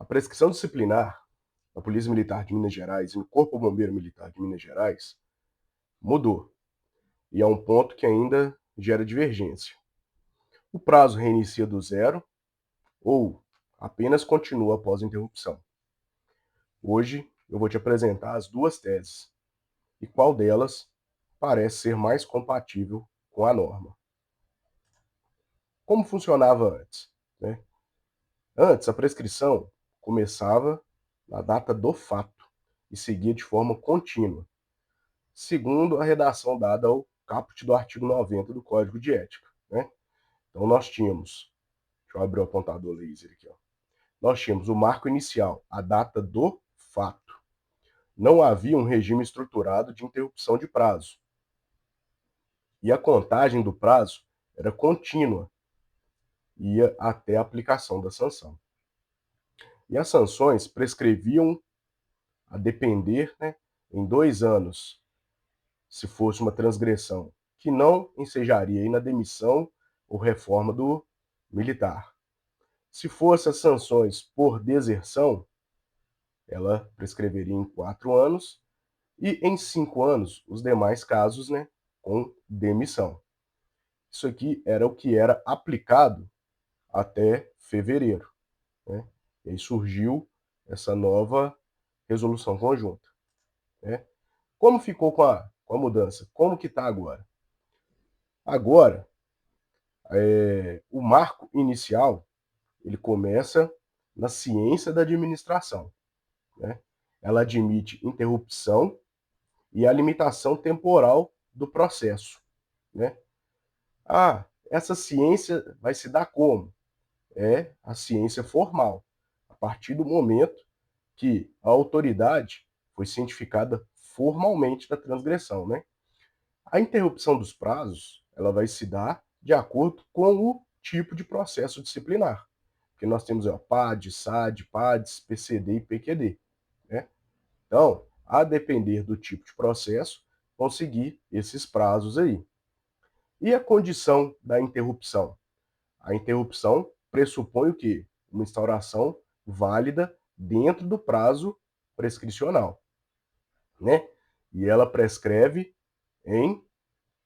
A prescrição disciplinar na Polícia Militar de Minas Gerais e no Corpo Bombeiro Militar de Minas Gerais mudou, e é um ponto que ainda gera divergência. O prazo reinicia do zero ou apenas continua após a interrupção. Hoje eu vou te apresentar as duas teses e qual delas parece ser mais compatível com a norma. Como funcionava antes, né? Antes, a prescrição começava na data do fato e seguia de forma contínua, segundo a redação dada ao caput do artigo 90 do Código de Ética, né? Então nós tínhamos, deixa eu abrir o apontador laser aqui, ó. Nós tínhamos o marco inicial, a data do fato. Não havia um regime estruturado de interrupção de prazo. E a contagem do prazo era contínua, ia até a aplicação da sanção. E as sanções prescreviam a depender, né, em 2 anos, se fosse uma transgressão que não ensejaria na demissão ou reforma do militar. Se fosse as sanções por deserção, ela prescreveria em 4 anos e em 5 anos os demais casos, né, com demissão. Isso aqui era o que era aplicado até fevereiro, né? E aí surgiu essa nova resolução conjunta, né? Como ficou com a mudança? Como que está agora? Agora, o marco inicial, ele começa na ciência da administração, né? Ela admite interrupção e a limitação temporal do processo, né? Ah, essa ciência vai se dar como? É a ciência formal, a partir do momento que a autoridade foi cientificada formalmente da transgressão, né? A interrupção dos prazos, ela vai se dar de acordo com o tipo de processo disciplinar, porque nós temos PAD, SAD, PADs, PCD e PQD, né? Então, a depender do tipo de processo, vão seguir esses prazos aí. E a condição da interrupção? A interrupção pressupõe o quê? Uma instauração válida dentro do prazo prescricional, né? E ela prescreve em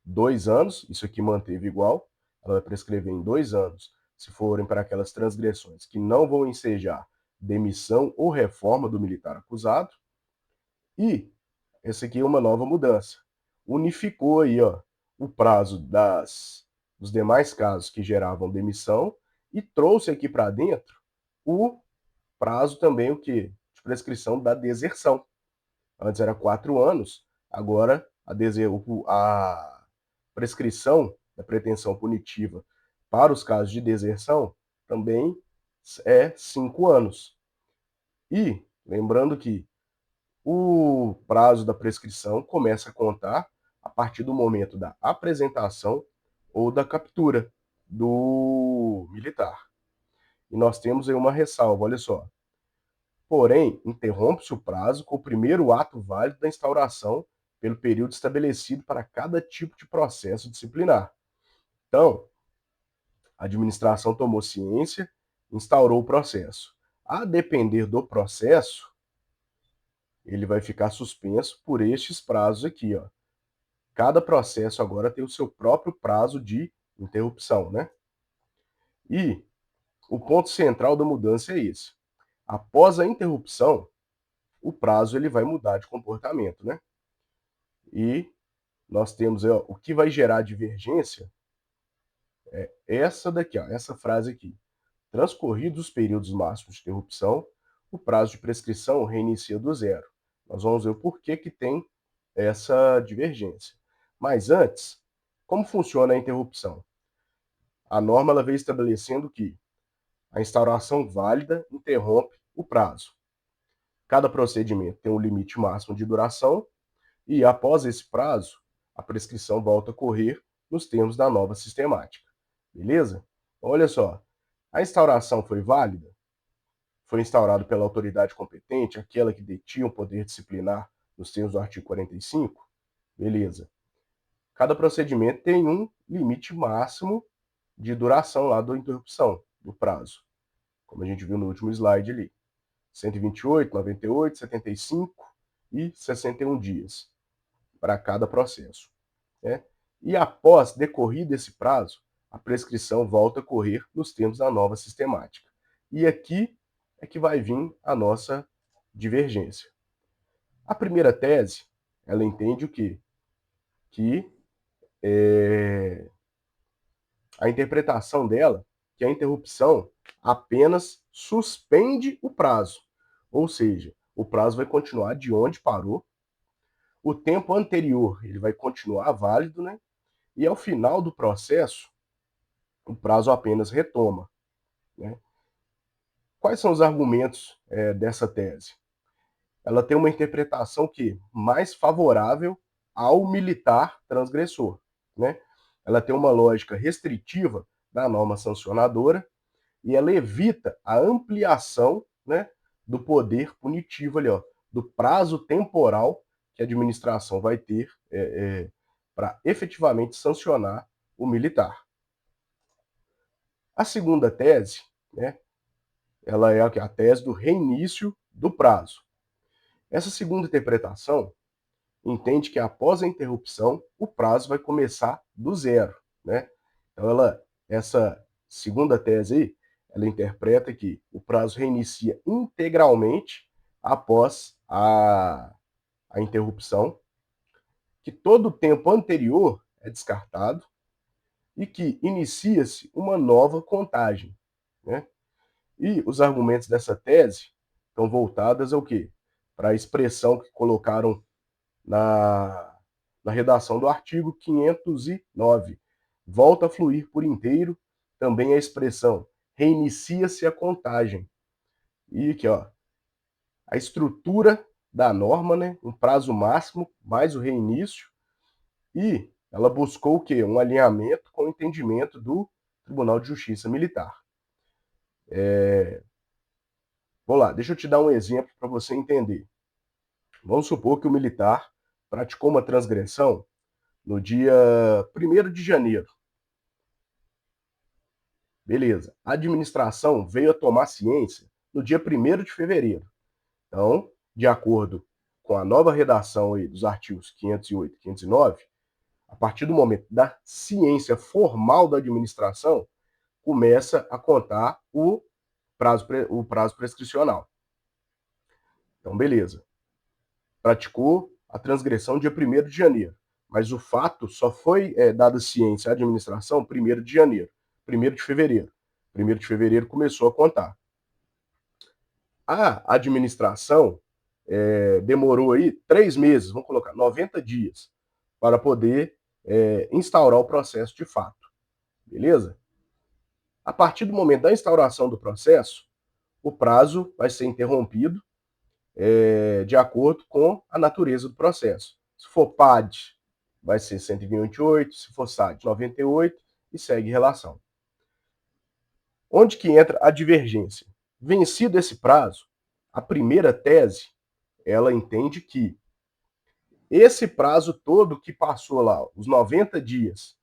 2 anos, isso aqui manteve igual, ela vai prescrever em 2 anos, se forem para aquelas transgressões que não vão ensejar demissão ou reforma do militar acusado. E essa aqui é uma nova mudança. Unificou aí, ó, o prazo dos demais casos que geravam demissão e trouxe aqui para dentro o prazo também, o que? De prescrição da deserção. Antes era 4 anos, agora a prescrição da pretensão punitiva para os casos de deserção também é 5 anos. E, lembrando que o prazo da prescrição começa a contar a partir do momento da apresentação ou da captura do militar. E nós temos aí uma ressalva, olha só. Porém, interrompe-se o prazo com o primeiro ato válido da instauração pelo período estabelecido para cada tipo de processo disciplinar. Então, a administração tomou ciência, instaurou o processo. A depender do processo, ele vai ficar suspenso por estes prazos aqui, ó. Cada processo agora tem o seu próprio prazo de interrupção, né? E o ponto central da mudança é esse. Após a interrupção, o prazo ele vai mudar de comportamento, né? E nós temos ó, o que vai gerar divergência é essa daqui, ó, essa frase aqui. Transcorridos os períodos máximos de interrupção, o prazo de prescrição reinicia do zero. Nós vamos ver o porquê que tem essa divergência. Mas antes, como funciona a interrupção? A norma ela veio estabelecendo que a instauração válida interrompe o prazo. Cada procedimento tem um limite máximo de duração e, após esse prazo, a prescrição volta a correr nos termos da nova sistemática. Beleza? Olha só, a instauração foi válida? Foi instaurado pela autoridade competente, aquela que detinha o poder disciplinar nos termos do artigo 45? Beleza. Cada procedimento tem um limite máximo de duração lá da interrupção, do prazo, como a gente viu no último slide ali. 128, 98, 75 e 61 dias para cada processo, né? E após decorrido esse prazo, a prescrição volta a correr nos termos da nova sistemática. E aqui é que vai vir a nossa divergência. A primeira tese, ela entende o quê? Que a interpretação dela, que a interrupção apenas suspende o prazo, ou seja, o prazo vai continuar de onde parou, o tempo anterior ele vai continuar válido, né? E ao final do processo, o prazo apenas retoma, né? Quais são os argumentos dessa tese? Ela tem uma interpretação que mais favorável ao militar transgressor, né? Ela tem uma lógica restritiva da norma sancionadora e ela evita a ampliação, né, do poder punitivo ali, ó, do prazo temporal que a administração vai ter para efetivamente sancionar o militar. A segunda tese, né, ela é a tese do reinício do prazo. Essa segunda interpretação entende que após a interrupção, o prazo vai começar do zero, né? Então essa segunda tese aí, ela interpreta que o prazo reinicia integralmente após a interrupção, que todo o tempo anterior é descartado e que inicia-se uma nova contagem, né? E os argumentos dessa tese estão voltados ao quê? Para a expressão que colocaram na redação do artigo 509. Volta a fluir por inteiro também a expressão reinicia-se a contagem. E aqui, ó, a estrutura da norma, né, um prazo máximo, mais o reinício, e ela buscou o quê? Um alinhamento com o entendimento do Tribunal de Justiça Militar. Vamos lá, deixa eu te dar um exemplo para você entender. Vamos supor que o militar praticou uma transgressão no dia 1º de janeiro. Beleza. A administração veio a tomar ciência no dia 1º de fevereiro. Então, de acordo com a nova redação aí dos artigos 508 e 509, a partir do momento da ciência formal da administração, começa a contar o prazo prescricional. Então, beleza. Praticou a transgressão dia 1º de janeiro, mas o fato só foi dada ciência à administração 1º de janeiro, 1º de fevereiro. 1º de fevereiro começou a contar. A administração demorou aí 3 meses, vamos colocar 90 dias, para poder instaurar o processo de fato. Beleza? A partir do momento da instauração do processo, o prazo vai ser interrompido de acordo com a natureza do processo. Se for PAD, vai ser 128, se for SAD, 98 e segue relação. Onde que entra a divergência? Vencido esse prazo, a primeira tese, ela entende que esse prazo todo que passou lá, os 90 dias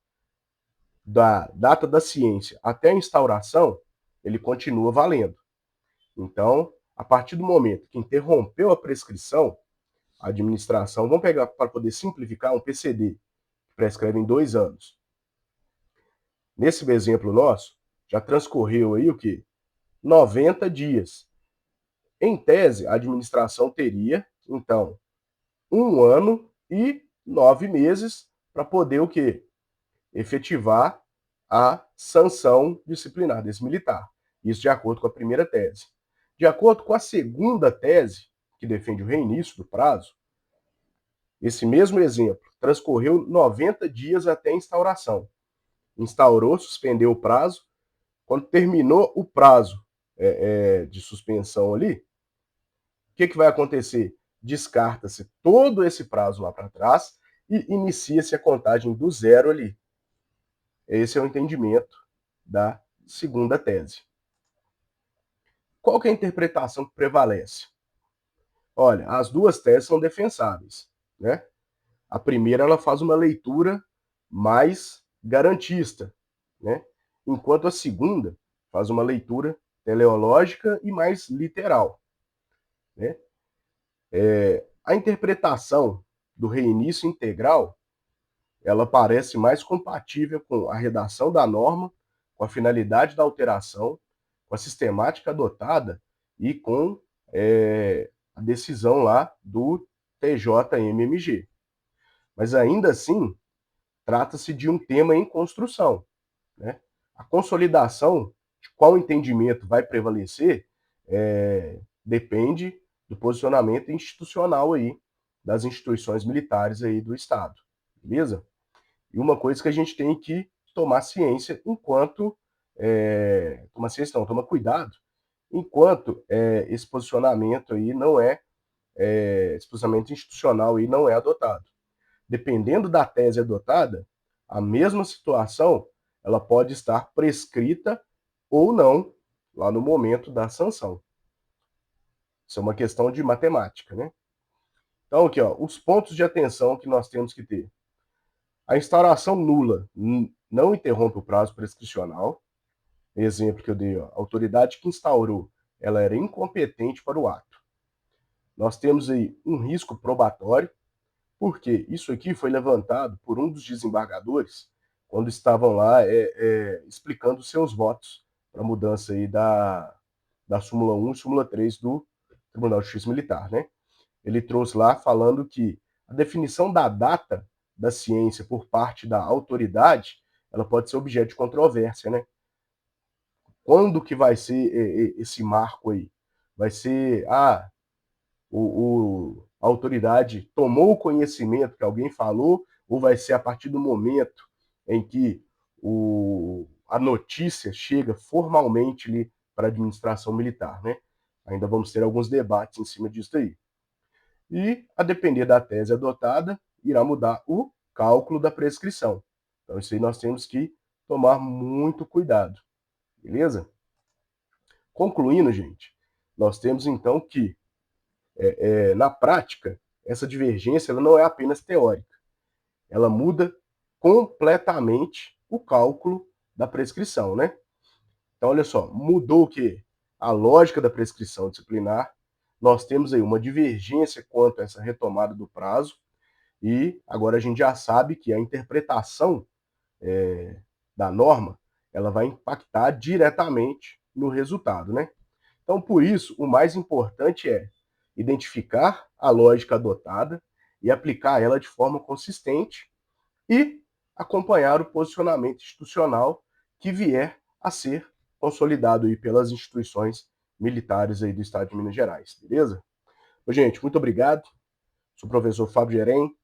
da data da ciência até a instauração, ele continua valendo. Então, a partir do momento que interrompeu a prescrição, a administração, vamos pegar para poder simplificar um PCD, que prescreve em 2 anos. Nesse exemplo nosso, já transcorreu aí o quê? 90 dias. Em tese, a administração teria, então, 1 ano e 9 meses para poder o quê? Efetivar a sanção disciplinar desse militar. Isso de acordo com a primeira tese. De acordo com a segunda tese, que defende o reinício do prazo, esse mesmo exemplo transcorreu 90 dias até a instauração. Instaurou, suspendeu o prazo. Quando terminou o prazo de suspensão ali, o que vai acontecer? Descarta-se todo esse prazo lá para trás e inicia-se a contagem do zero ali. Esse é o entendimento da segunda tese. Qual que é a interpretação que prevalece? Olha, as duas teses são defensáveis, né? A primeira, ela faz uma leitura mais garantista, né? Enquanto a segunda faz uma leitura teleológica e mais literal. né? A interpretação do reinício integral, ela parece mais compatível com a redação da norma, com a finalidade da alteração, com a sistemática adotada e com a decisão lá do TJMMG. Mas ainda assim, trata-se de um tema em construção, né? A consolidação de qual entendimento vai prevalecer depende do posicionamento institucional aí das instituições militares aí do Estado, beleza? E uma coisa que a gente tem que tomar ciência enquanto tomar ciência não, tomar cuidado enquanto esse posicionamento aí não esse posicionamento institucional aí não é adotado. Dependendo da tese adotada, a mesma situação ela pode estar prescrita ou não lá no momento da sanção. Isso é uma questão de matemática, né? Então, aqui, ó, os pontos de atenção que nós temos que ter. A instauração nula não interrompe o prazo prescricional. Exemplo que eu dei, ó, a autoridade que instaurou, ela era incompetente para o ato. Nós temos aí um risco probatório, porque isso aqui foi levantado por um dos desembargadores quando estavam lá explicando seus votos para a mudança aí da súmula 1 e súmula 3 do Tribunal de Justiça Militar, né? Ele trouxe lá falando que a definição da data da ciência por parte da autoridade, ela pode ser objeto de controvérsia, né? Quando que vai ser esse marco aí? Vai ser, a autoridade tomou conhecimento que alguém falou, ou vai ser a partir do momento em que a notícia chega formalmente ali para a administração militar, né? Ainda vamos ter alguns debates em cima disso aí. E, a depender da tese adotada, irá mudar o cálculo da prescrição. Então, isso aí nós temos que tomar muito cuidado, beleza? Concluindo, gente, nós temos então que, na prática, essa divergência ela não é apenas teórica, ela muda completamente o cálculo da prescrição, né? Então, olha só, mudou o quê? A lógica da prescrição disciplinar, nós temos aí uma divergência quanto a essa retomada do prazo, e agora a gente já sabe que a interpretação da norma ela vai impactar diretamente no resultado, né? Então, por isso, o mais importante é identificar a lógica adotada e aplicar ela de forma consistente e acompanhar o posicionamento institucional que vier a ser consolidado aí pelas instituições militares aí do Estado de Minas Gerais, beleza? Gente, muito obrigado. Sou o professor Fábio Gerem.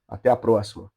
Até a próxima.